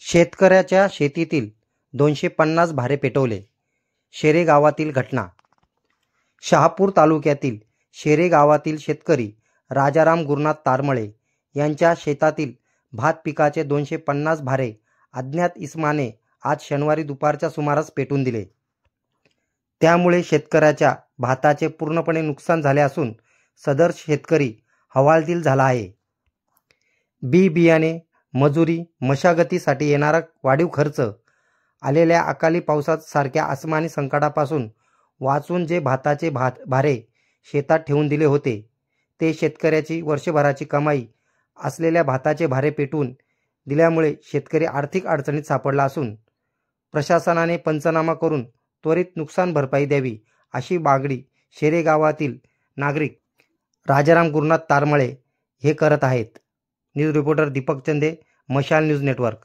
शेतकऱ्याच्या शेतीतील 250 भारे पेटवले. शेरे गावातील घटना. शहापूर तालुक्यातील शेरे गावातील शेतकरी राजाराम गुरुनाथ तारमळे यांच्या शेतातील भात पिकाचे 250 भारे अज्ञात इसमाने आज शनिवारी दुपारच्या सुमारास पेटून दिले. त्यामुळे शेतकऱ्याच्या भाताचे पूर्णपणे नुकसान झाले असून सदर शेतकरी हवालदिल झाला आहे. बियाणे, मजुरी, मशागतीसाठी येणारा वाढीव खर्च, आलेल्या अकाली पावसासारख्या आसमानी संकटापासून वाचून जे भाताचे भारे शेतात ठेवून दिले होते ते शेतकऱ्याची वर्षभराची कमाई असलेल्या भाताचे भारे पेटवून दिल्यामुळे शेतकरी आर्थिक अडचणीत सापडला असून प्रशासनाने पंचनामा करून त्वरित नुकसान भरपाई द्यावी अशी मागणी शेरे गावातील नागरिक राजाराम गुरुनाथ तारमळे हे करत आहेत. न्यूज रिपोर्टर दीपक चंदे, मशाल न्यूज नेटवर्क.